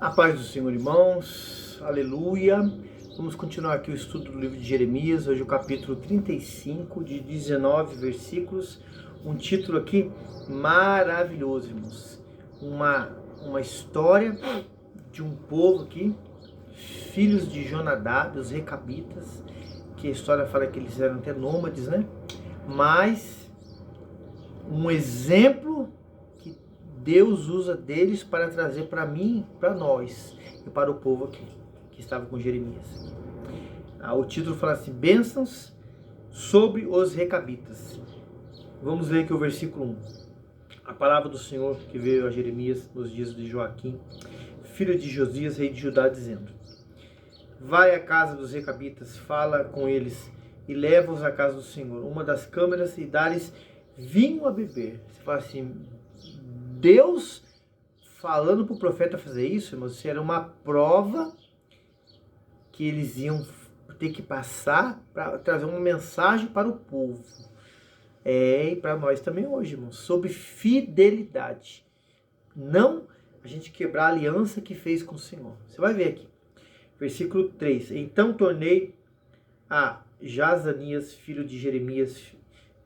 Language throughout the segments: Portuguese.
A paz do Senhor, irmãos, aleluia. Vamos continuar aqui o estudo do livro de Jeremias, hoje o capítulo 35, de 19 versículos. Um título aqui maravilhoso, irmãos. Uma história de um povo aqui, filhos de Jonadab, os recabitas, que a história fala que eles eram até nômades, né? Mas um exemplo que Deus usa deles para trazer para mim, para nós e para o povo aqui, que estava com Jeremias. O título fala assim, bênçãos sobre os recabitas. Vamos ler aqui o versículo 1. A palavra do Senhor que veio a Jeremias nos dias de Joaquim, filho de Josias, rei de Judá, dizendo: vai à casa dos recabitas, fala com eles e leva-os à casa do Senhor, uma das câmaras, e dá-lhes vinho a beber. Você fala assim, Deus falando para o profeta fazer isso, irmãos, isso era uma prova que eles iam ter que passar para trazer uma mensagem para o povo. E para nós também hoje, irmãos, sobre fidelidade. Não a gente quebrar a aliança que fez com o Senhor. Você vai ver aqui. Versículo 3. Então tornei a Jazanias, filho de Jeremias,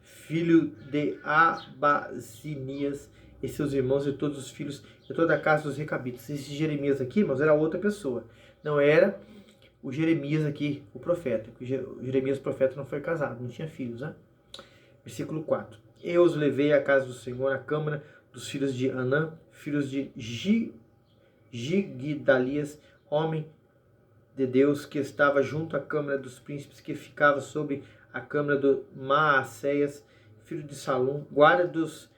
filho de Abazinias, e seus irmãos e todos os filhos de toda a casa dos recabitas. Esse Jeremias aqui, irmãos, era outra pessoa. Não era o Jeremias aqui, o profeta. O Jeremias, o profeta, não foi casado, não tinha filhos, né? Versículo 4. Eu os levei à casa do Senhor, à câmara dos filhos de Anã, filhos de Gigdalias, homem de Deus, que estava junto à câmara dos príncipes, que ficava sobre a câmara do Maacéias, filho de Salum, guarda dos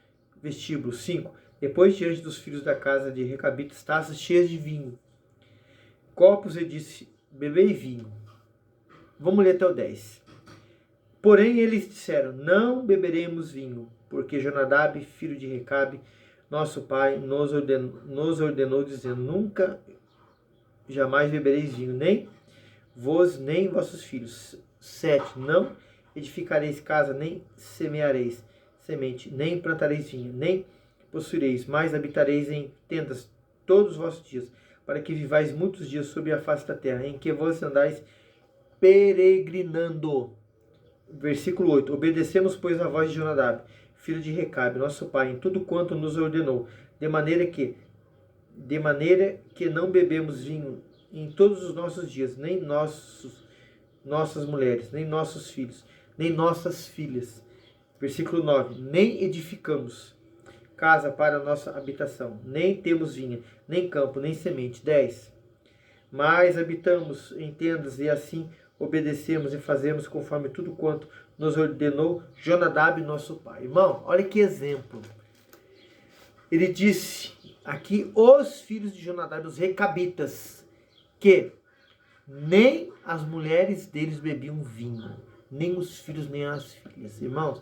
vestíbulos. 5. Depois, diante dos filhos da casa de recabitas, taças cheias de vinho, copos, e disse, bebei vinho. Vamos ler até o 10. Porém, eles disseram, não beberemos vinho, porque Jonadab, filho de Recabe, nosso pai, nos ordenou dizendo, nunca, jamais bebereis vinho, nem vós, nem vossos filhos. 7. Não edificareis casa, nem semeareis semente, nem plantareis vinho, nem possuireis, mas habitareis em tendas todos os vossos dias, para que vivais muitos dias sobre a face da terra, em que vós andais peregrinando. Versículo 8. Obedecemos, pois, a voz de Jonadab, filho de Recabe, nosso pai, em tudo quanto nos ordenou, de maneira que não bebemos vinho em todos os nossos dias, nem nossas mulheres, nem nossos filhos, nem nossas filhas. Versículo 9. Nem edificamos casa para a nossa habitação, nem temos vinha, nem campo, nem semente. 10. Mas habitamos em tendas, e assim obedecemos e fazemos conforme tudo quanto nos ordenou Jonadab, nosso pai. Irmão, olha que exemplo. Ele disse aqui, os filhos de Jonadab, os recabitas, que nem as mulheres deles bebiam vinho, nem os filhos, nem as filhas. Irmãos,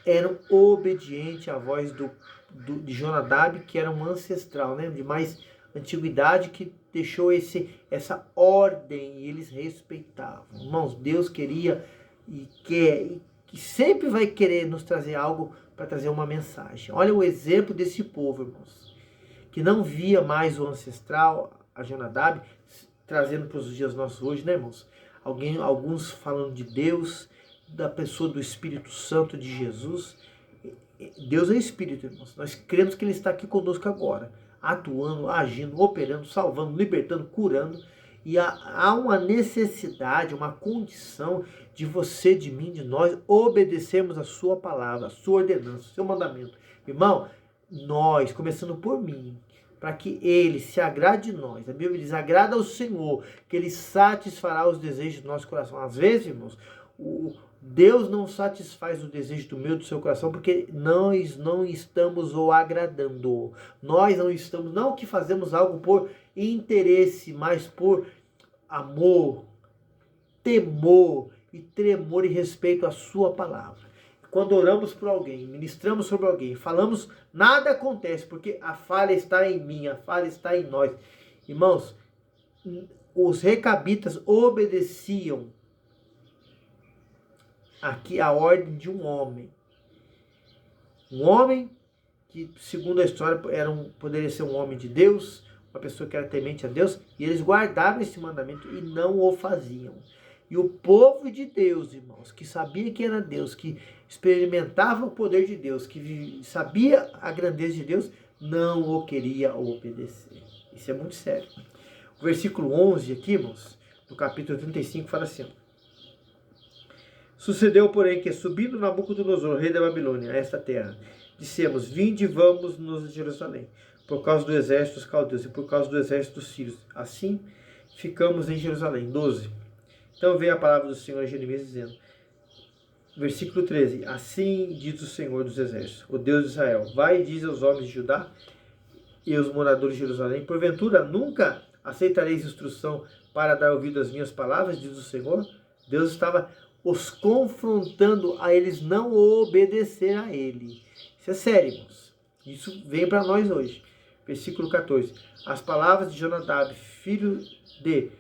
eram obedientes à voz de Jonadab, que era um ancestral, né, de mais antiguidade, que deixou essa ordem e eles respeitavam. Irmãos, Deus queria e quer, e que sempre vai querer nos trazer algo para trazer uma mensagem. Olha o exemplo desse povo, irmãos, que não via mais o ancestral, a Jonadab, trazendo para os dias nossos hoje, né, irmãos? Alguns falando de Deus, da pessoa do Espírito Santo de Jesus. Deus é Espírito, irmãos. Nós cremos que Ele está aqui conosco agora, atuando, agindo, operando, salvando, libertando, curando. E há uma necessidade, uma condição de você, de mim, de nós obedecermos a sua palavra, a sua ordenança, o seu mandamento. Irmão, nós, começando por mim, para que Ele se agrade de nós. A Bíblia diz, agrada ao Senhor, que Ele satisfará os desejos do nosso coração. Às vezes, irmãos, Deus não satisfaz o desejo do meu, do seu coração, porque nós não estamos o agradando. Nós não estamos, não que fazemos algo por interesse, mas por amor, temor e tremor e respeito à sua palavra. Quando oramos por alguém, ministramos sobre alguém, falamos, nada acontece, porque a falha está em mim, a falha está em nós. Irmãos, os recabitas obedeciam aqui a ordem de um homem. Um homem que, segundo a história, poderia ser um homem de Deus, uma pessoa que era temente a Deus, e eles guardavam esse mandamento e não o faziam. E o povo de Deus, irmãos, que sabia que era Deus, que experimentava o poder de Deus, que sabia a grandeza de Deus, não o queria obedecer. Isso é muito sério. O versículo 11 aqui, irmãos, do capítulo 35, fala assim: sucedeu, porém, que subindo Nabucodonosor, rei da Babilônia, a esta terra, dissemos: vinde, vamos-nos a Jerusalém, por causa do exército dos caldeus e por causa do exército dos sírios. Assim, ficamos em Jerusalém. 12. Então veio a palavra do Senhor a Jeremias dizendo, versículo 13: assim diz o Senhor dos exércitos, o Deus de Israel: vai e diz aos homens de Judá e aos moradores de Jerusalém: porventura nunca aceitareis instrução para dar ouvido às minhas palavras, diz o Senhor. Deus estava os confrontando a eles não obedecer a ele. Isso é sério, irmãos. Isso vem para nós hoje. Versículo 14: as palavras de Jonadab, filho de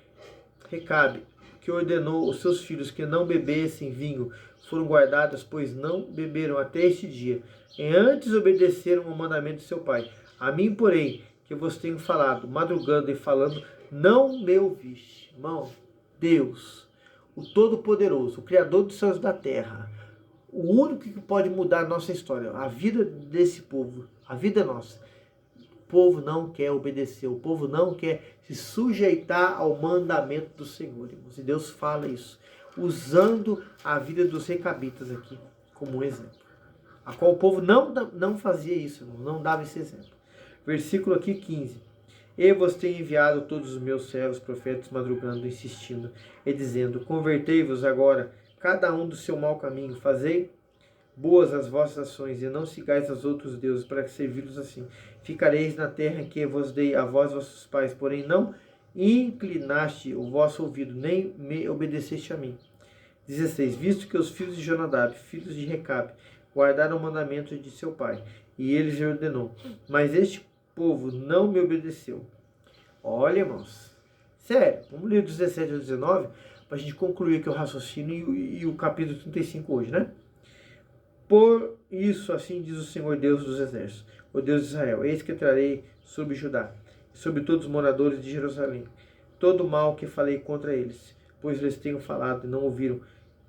Recabe, que ordenou os seus filhos que não bebessem vinho, foram guardadas, pois não beberam até este dia, e antes obedeceram ao mandamento de seu pai. A mim, porém, que vos tenho falado, madrugando e falando, não me ouviste. Irmão, Deus, o Todo-Poderoso, o Criador dos céus e da terra, o único que pode mudar a nossa história, a vida desse povo, a vida nossa. O povo não quer obedecer, o povo não quer se sujeitar ao mandamento do Senhor, irmãos. E Deus fala isso, usando a vida dos recabitas aqui como um exemplo. A qual o povo não fazia isso, irmão, não dava esse exemplo. Versículo aqui 15. Eu vos tenho enviado todos os meus servos profetas madrugando, insistindo e dizendo: convertei-vos agora, cada um do seu mau caminho, fazei boas as vossas ações, e não sigais aos outros deuses, para servi-los assim. Ficareis na terra que vos dei a vós, vossos pais, porém não inclinaste o vosso ouvido, nem me obedeceste a mim. 16. Visto que os filhos de Jonadab, filhos de Recabe, guardaram o mandamento de seu pai, e ele lhe ordenou, mas este povo não me obedeceu. Olha, irmãos, sério, vamos ler dos 17 ao 19, para a gente concluir aqui o raciocínio e o capítulo 35 hoje, né? Por isso, assim diz o Senhor Deus dos exércitos, o Deus de Israel: eis que trarei sobre Judá, e sobre todos os moradores de Jerusalém, todo o mal que falei contra eles, pois lhes tenho falado e não ouviram.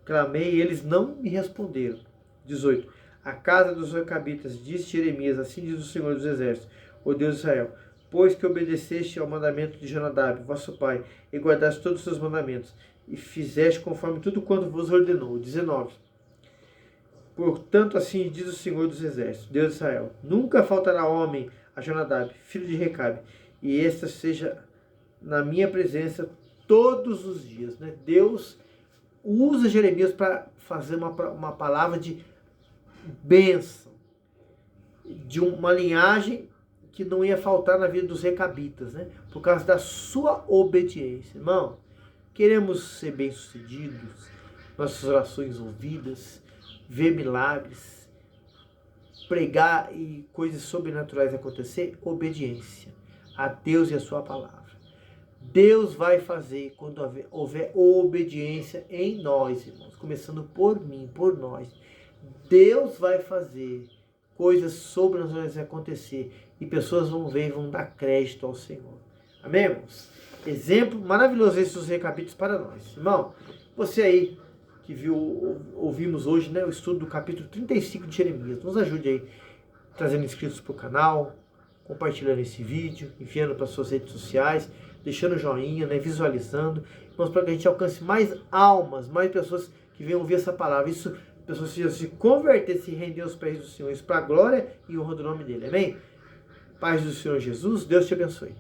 Clamei e eles não me responderam. 18. A casa dos recabitas, diz Jeremias: assim diz o Senhor dos exércitos, o Deus de Israel: pois que obedeceste ao mandamento de Jonadab, vosso pai, e guardaste todos os seus mandamentos, e fizeste conforme tudo quanto vos ordenou. 19. Portanto, assim diz o Senhor dos exércitos, Deus de Israel: nunca faltará homem a Jonadab, filho de Recabe, e esta seja na minha presença todos os dias. Né? Deus usa Jeremias para fazer uma palavra de bênção, de uma linhagem que não ia faltar na vida dos recabitas, né? Por causa da sua obediência. Irmão, queremos ser bem-sucedidos, nossas orações ouvidas, ver milagres, pregar e coisas sobrenaturais acontecer, obediência a Deus e a sua palavra. Deus vai fazer quando houver obediência em nós, irmãos, começando por mim, por nós. Deus vai fazer coisas sobrenaturais acontecer e pessoas vão ver e vão dar crédito ao Senhor. Amém, irmãos? Exemplo maravilhoso esse dos recabitos para nós. Irmão, você aí que ouvimos hoje, né, o estudo do capítulo 35 de Jeremias, nos ajude aí, trazendo inscritos para o canal, compartilhando esse vídeo, enviando para suas redes sociais, deixando joinha, né, visualizando, irmãos, para que a gente alcance mais almas, mais pessoas que venham ouvir essa palavra. Isso, pessoas se converter, se render aos pés do Senhor, isso para a glória e honra do nome dele. Amém? Paz do Senhor Jesus, Deus te abençoe.